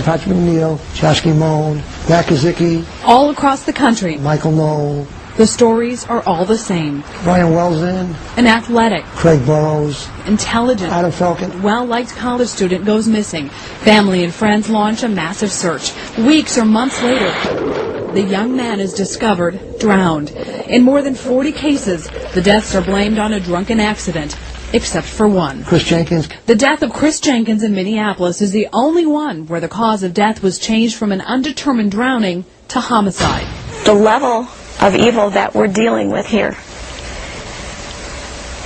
Patrick McNeil, Josh Gimone, Matt Kazicki. All across the country, Michael Knoll. the stories are all the same. Ryan Welzin. An athletic, Craig Burrows. intelligent, Adam Felkin. well-liked college student goes missing. Family and friends launch a massive search. Weeks or months later, the young man is discovered drowned. In more than 40 cases, the deaths are blamed on a drunken accident, except for one. Chris Jenkins. The death of Chris Jenkins in Minneapolis is the only one where the cause of death was changed from an undetermined drowning to homicide. The level of evil that we're dealing with here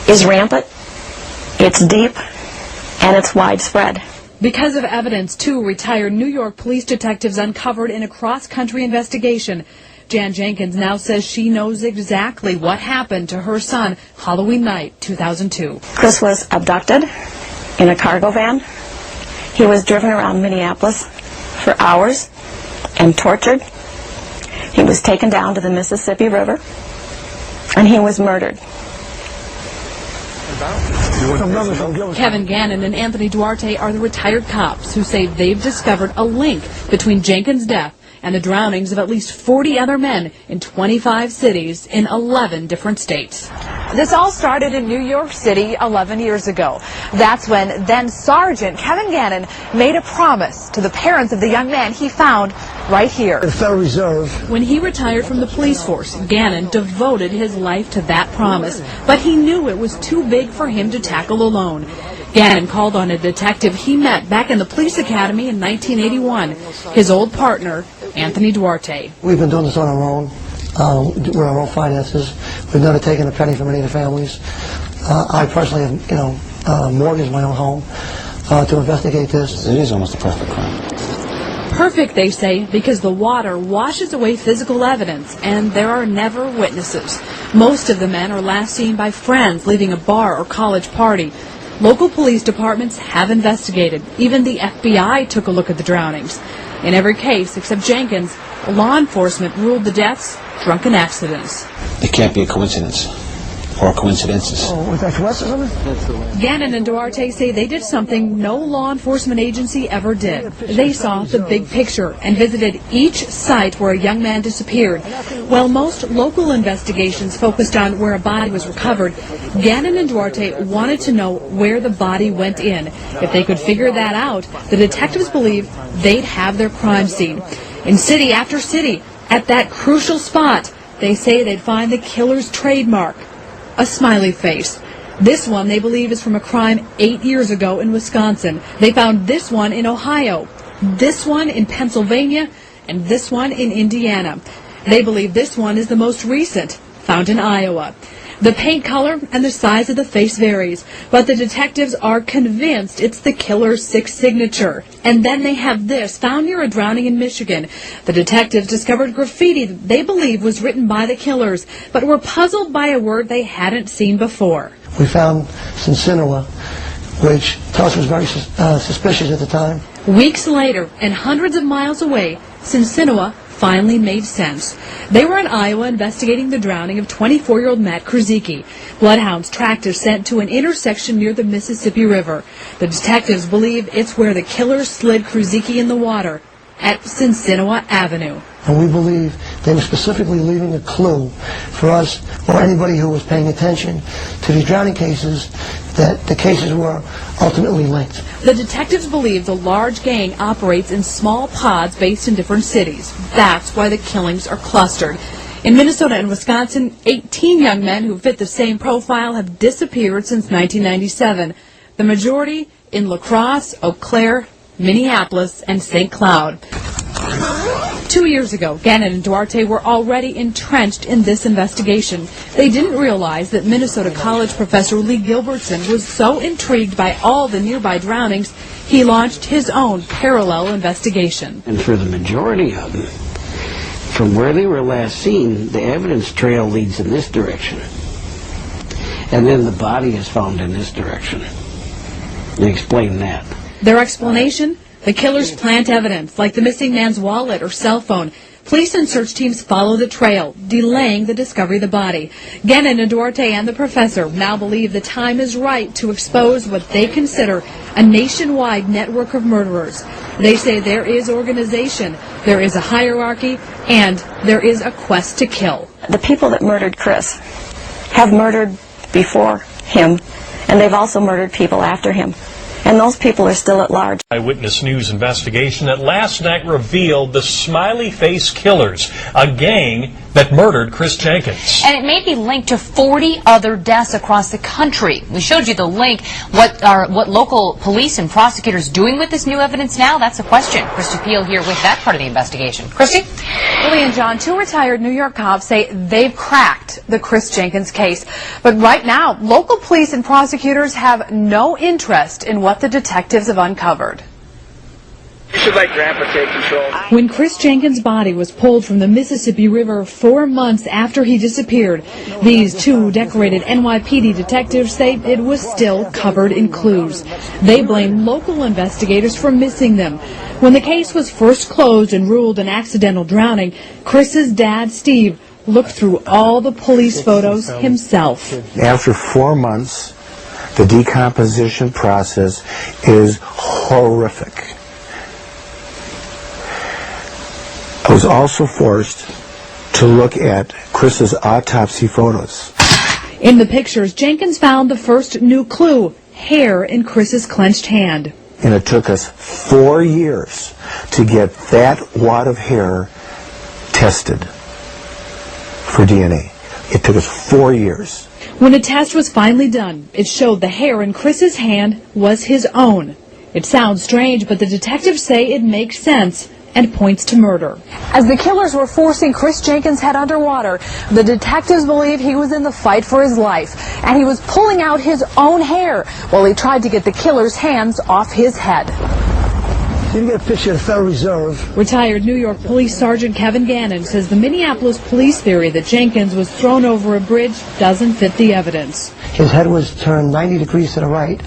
is rampant, it's deep, and it's widespread. Because of evidence two retired New York police detectives uncovered in a cross-country investigation, Jan Jenkins now says she knows exactly what happened to her son Halloween night 2002. Chris was abducted in a cargo van. He was driven around Minneapolis for hours and tortured. He was taken down to the Mississippi River, and he was murdered. Kevin Gannon and Anthony Duarte are the retired cops who say they've discovered a link between Jenkins' death and the drownings of at least 40 other men in 25 cities in 11 different states. This all started in New York City 11 years ago. That's when then Sergeant Kevin Gannon made a promise to the parents of the young man he found right here. The Federal Reserve. When he retired from the police force, Gannon devoted his life to that promise, but he knew it was too big for him to tackle alone. Gannon called on a detective he met back in the police academy in 1981, his old partner, Anthony Duarte. We've been doing this on our own. We're our own finances. We've never taken a penny from any of the families. I personally have, mortgaged my own home to investigate this. It is almost a perfect crime. Perfect, they say, because the water washes away physical evidence, and there are never witnesses. Most of the men are last seen by friends leaving a bar or college party. Local police departments have investigated. Even the FBI took a look at the drownings. In every case, except Jenkins, law enforcement ruled the deaths drunken accidents. It can't be a coincidence. Or coincidences. Oh, was that coincidence? Gannon and Duarte say they did something no law enforcement agency ever did. They saw the big picture and visited each site where a young man disappeared. While most local investigations focused on where a body was recovered, Gannon and Duarte wanted to know where the body went in. If they could figure that out, the detectives believe they'd have their crime scene. In city after city, at that crucial spot, they say they'd find the killer's trademark. A smiley face. This one they believe is from a crime 8 years ago in Wisconsin. They found this one in Ohio, this one in Pennsylvania, and this one in Indiana. They believe this one is the most recent, found in Iowa. The paint color and the size of the face varies, but the detectives are convinced it's the killer's sixth signature. And then they have this, found near a drowning in Michigan. The detectives discovered graffiti they believe was written by the killers, but were puzzled by a word they hadn't seen before. We found Cincinnati, which to us was very suspicious at the time. Weeks later, and hundreds of miles away, Cincinnati finally made sense. They were in Iowa investigating the drowning of 24-year-old Matt Krzyzewski. Bloodhounds tracked a scent to an intersection near the Mississippi River. The detectives believe it's where the killers slid Krzyzewski in the water, at Cincinnati Avenue. And we believe they were specifically leaving a clue for us or anybody who was paying attention to these drowning cases that the cases were ultimately linked. The detectives believe the large gang operates in small pods based in different cities. That's why the killings are clustered. In Minnesota and Wisconsin, 18 young men who fit the same profile have disappeared since 1997. The majority in La Crosse, Eau Claire, Minneapolis, and St. Cloud. 2 years ago, Gannon and Duarte were already entrenched in this investigation. They didn't realize that Minnesota College professor Lee Gilbertson was so intrigued by all the nearby drownings, he launched his own parallel investigation. And for the majority of them, from where they were last seen, the evidence trail leads in this direction. And then the body is found in this direction. They explain that. Their explanation? The killers plant evidence, like the missing man's wallet or cell phone. Police and search teams follow the trail, delaying the discovery of the body. Gannon and Duarte and the professor now believe the time is right to expose what they consider a nationwide network of murderers. They say there is organization, there is a hierarchy, and there is a quest to kill. The people that murdered Chris have murdered before him, and they've also murdered people after him. And those people are still at large. Eyewitness News investigation that last night revealed the Smiley Face Killers, a gang that murdered Chris Jenkins. And it may be linked to 40 other deaths across the country. We showed you the link. What local police and prosecutors doing with this new evidence now? That's the question. Christy Peel here with that part of the investigation. Christy? Lily and John, two retired New York cops say they've cracked the Chris Jenkins case. But right now, local police and prosecutors have no interest in what the detectives have uncovered. You should let Grandpa take control. When Chris Jenkins' body was pulled from the Mississippi River 4 months after he disappeared, these two decorated NYPD detectives say it was still covered in clues. They blame local investigators for missing them. When the case was first closed and ruled an accidental drowning, Chris's dad, Steve, looked through all the police photos himself. After 4 months, the decomposition process is horrific. I was also forced to look at Chris's autopsy photos. In the pictures, Jenkins found the first new clue, hair in Chris's clenched hand. And it took us 4 years to get that wad of hair tested for DNA. It took us 4 years. When a test was finally done, it showed the hair in Chris's hand was his own. It sounds strange, but the detectives say it makes sense and points to murder. As the killers were forcing Chris Jenkins' head underwater, the detectives believe he was in the fight for his life, and he was pulling out his own hair while he tried to get the killer's hands off his head. You can get a picture of the Federal Reserve. Retired New York Police Sergeant Kevin Gannon says the Minneapolis police theory that Jenkins was thrown over a bridge doesn't fit the evidence. His head was turned 90 degrees to the right,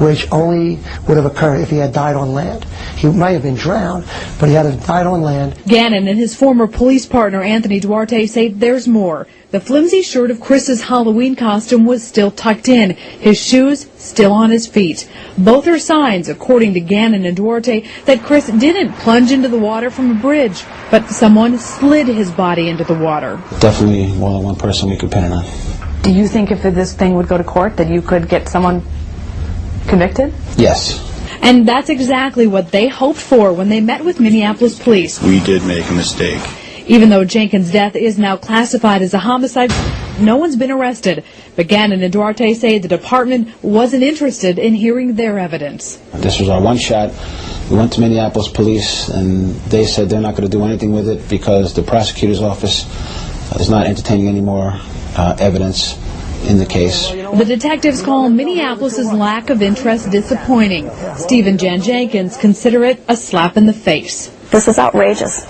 which only would have occurred if he had died on land. He might have been drowned, but he had died on land. Gannon and his former police partner Anthony Duarte say there's more. The flimsy shirt of Chris's Halloween costume was still tucked in, his shoes still on his feet. Both are signs, according to Gannon and Duarte, that Chris didn't plunge into the water from a bridge, but someone slid his body into the water. Definitely more than one person we could pin it on. Do you think if this thing would go to court that you could get someone convicted? Yes. And that's exactly what they hoped for when they met with Minneapolis police. We did make a mistake. Even though Jenkins' death is now classified as a homicide, no one's been arrested. But Gannon and Duarte say the department wasn't interested in hearing their evidence. This was our one shot. We went to Minneapolis police, and they said they're not going to do anything with it because the prosecutor's office is not entertaining any more evidence in the case. The detectives call Minneapolis's lack of interest disappointing. Steve and Jan Jenkins consider it a slap in the face. This is outrageous.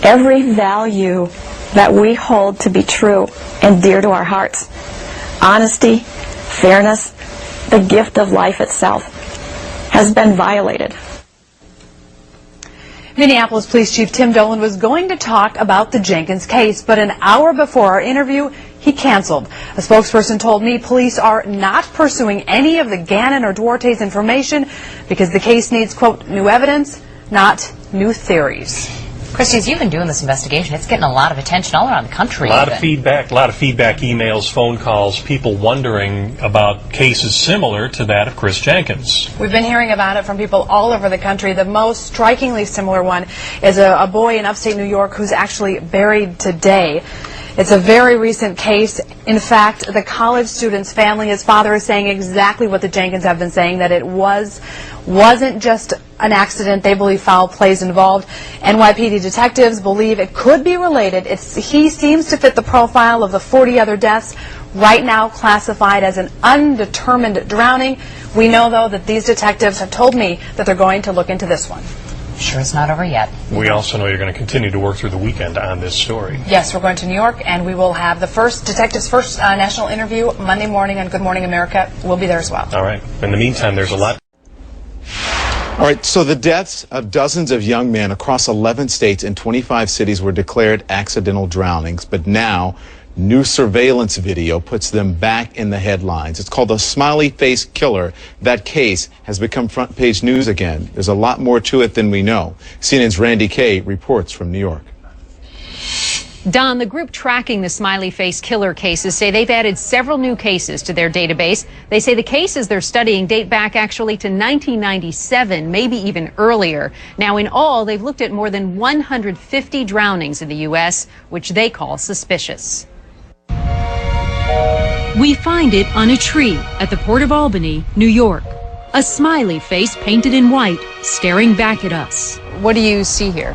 Every value that we hold to be true and dear to our hearts, honesty, fairness, the gift of life itself, has been violated. Minneapolis Police Chief Tim Dolan was going to talk about the Jenkins case, but an hour before our interview, he canceled. A spokesperson told me police are not pursuing any of the Gannon or Duarte's information because the case needs, quote, new evidence, not new theories. Christy, as you've been doing this investigation, it's getting a lot of attention all around the country. A lot of feedback, emails, phone calls, people wondering about cases similar to that of Chris Jenkins. We've been hearing about it from people all over the country. The most strikingly similar one is a boy in upstate New York who's actually buried today. It's a very recent case. In fact, the college student's family, his father, is saying exactly what the Jenkins have been saying, that it wasn't just an accident. They believe foul play is involved. NYPD detectives believe it could be related. He seems to fit the profile of the 40 other deaths, right now classified as an undetermined drowning. We know, though, that these detectives have told me that they're going to look into this one. Sure, it's not over yet. We also know you're going to continue to work through the weekend on this story. Yes, we're going to New York, and we will have the detective's first national interview Monday morning on Good Morning America. We'll be there as well. All right. In the meantime, there's a lot. All right, so the deaths of dozens of young men across 11 states and 25 cities were declared accidental drownings, but now New surveillance video puts them back in the headlines. It's called a smiley face killer. That case has become front page news again. There's a lot more to it than we know. CNN's Randy Kay reports from New York. Don, the group tracking the smiley face killer cases say they've added several new cases to their database. They say the cases they're studying date back actually to 1997, maybe even earlier. Now, in all, they've looked at more than 150 drownings in the U.S., which they call suspicious. We find it on a tree at the Port of Albany, New York. A smiley face painted in white, staring back at us. What do you see here?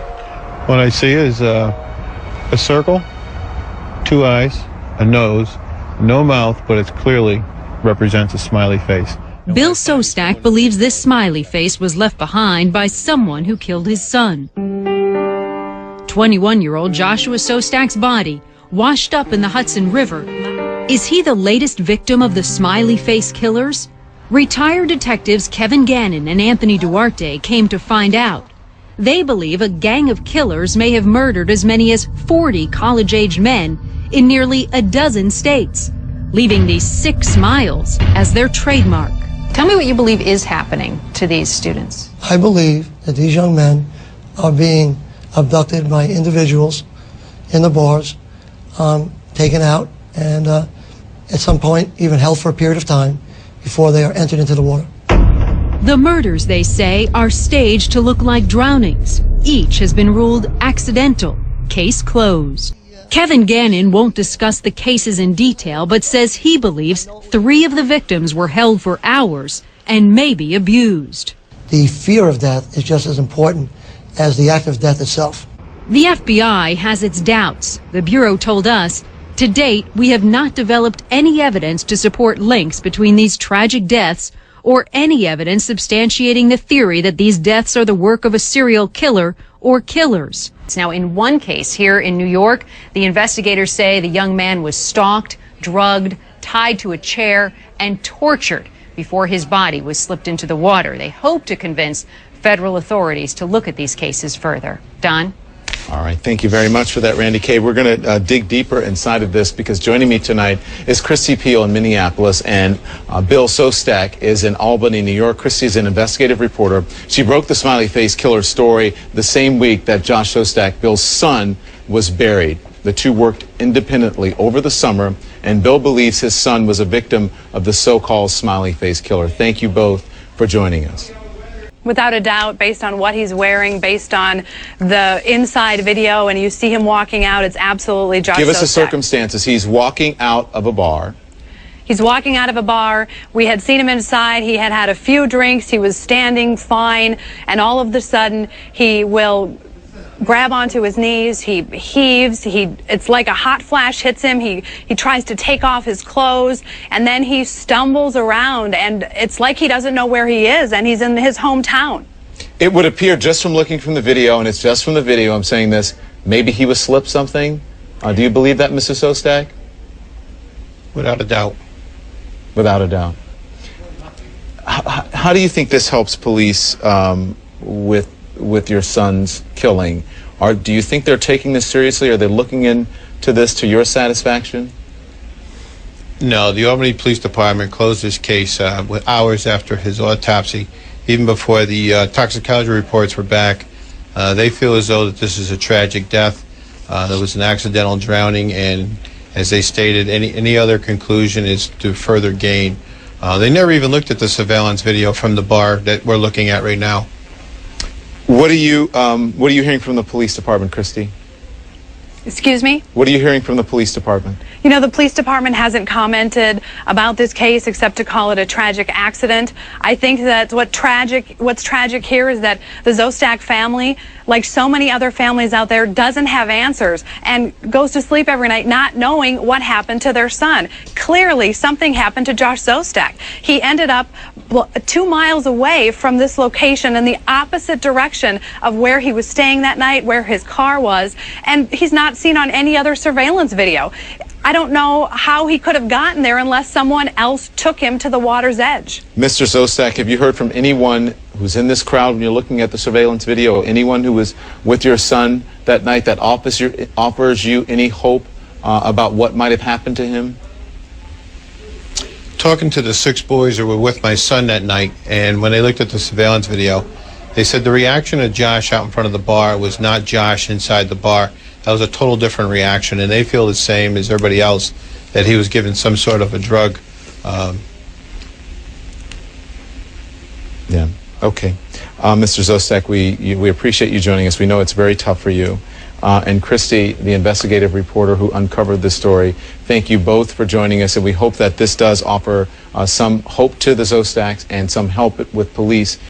What I see is a circle, 2 eyes, a nose, no mouth, but it clearly represents a smiley face. Bill Sostak believes this smiley face was left behind by someone who killed his son. 21-year-old Joshua Sostak's body washed up in the Hudson River. Is he the latest victim of the smiley face killers? Retired detectives Kevin Gannon and Anthony Duarte came to find out. They believe a gang of killers may have murdered as many as 40 college-aged men in nearly a dozen states, leaving these 6 smiles as their trademark. Tell me what you believe is happening to these students. I believe that these young men are being abducted by individuals in the bars, taken out, and at some point even held for a period of time before they are entered into the water. The murders, they say, are staged to look like drownings. Each has been ruled accidental. Case closed. Kevin Gannon won't discuss the cases in detail, but says he believes 3 of the victims were held for hours and maybe abused. The fear of death is just as important as the act of death itself. The FBI has its doubts. The Bureau told us, to date, we have not developed any evidence to support links between these tragic deaths or any evidence substantiating the theory that these deaths are the work of a serial killer or killers. Now, in one case here in New York, the investigators say the young man was stalked, drugged, tied to a chair, and tortured before his body was slipped into the water. They hope to convince federal authorities to look at these cases further. Don? All right, thank you very much for that, Randy Kay. We're going to dig deeper inside of this because joining me tonight is Christy Peel in Minneapolis and Bill Sostak is in Albany, New York. Christy is an investigative reporter. She broke the smiley face killer story the same week that Josh Sostak, Bill's son, was buried. The two worked independently over the summer, and Bill believes his son was a victim of the so-called smiley face killer. Thank you both for joining us. Without a doubt, based on what he's wearing, based on the inside video, and you see him walking out, it's absolutely Josh Sostak. Give us the circumstances. He's walking out of a bar. He's walking out of a bar. We had seen him inside. He had had a few drinks. He was standing fine, and all of a sudden, he will grab onto his knees. He heaves. It's like a hot flash hits him. He tries to take off his clothes, and then he stumbles around, and it's like he doesn't know where he is, and he's in his hometown. It would appear just from looking from the video, and it's just from the video I'm saying this, maybe he was slipped something. Do you believe that, Mr. Sostak? Without a doubt. Without a doubt. How do you think this helps police with your son's killing? Do you think they're taking this seriously? Are they looking into this to your satisfaction? No, the Albany Police Department closed this case hours after his autopsy, even before the toxicology reports were back. They feel as though that this is a tragic death. There was an accidental drowning, and as they stated, any other conclusion is to further gain. They never even looked at the surveillance video from the bar that we're looking at right now. What are you hearing from the police department, Christy? Excuse me? What are you hearing from the police department? You know, the police department hasn't commented about this case except to call it a tragic accident. I think that what's tragic here is that the Sostak family, like so many other families out there, doesn't have answers and goes to sleep every night not knowing what happened to their son. Clearly, something happened to Josh Sostak. He ended up 2 miles away from this location in the opposite direction of where he was staying that night, where his car was, and he's not seen on any other surveillance video. I don't know how he could have gotten there unless someone else took him to the water's edge. Mr. Sostak, have you heard from anyone who's in this crowd when you're looking at the surveillance video, anyone who was with your son that night that offers you any hope about what might have happened to him? Talking to the 6 boys who were with my son that night, and when they looked at the surveillance video, they said the reaction of Josh out in front of the bar was not Josh inside the bar. That was a total different reaction, and they feel the same as everybody else, that he was given some sort of a drug. Yeah. Okay. Mr. Zostek, we appreciate you joining us. We know it's very tough for you. And Christy, the investigative reporter who uncovered this story, thank you both for joining us, and we hope that this does offer some hope to the Zostaks and some help with police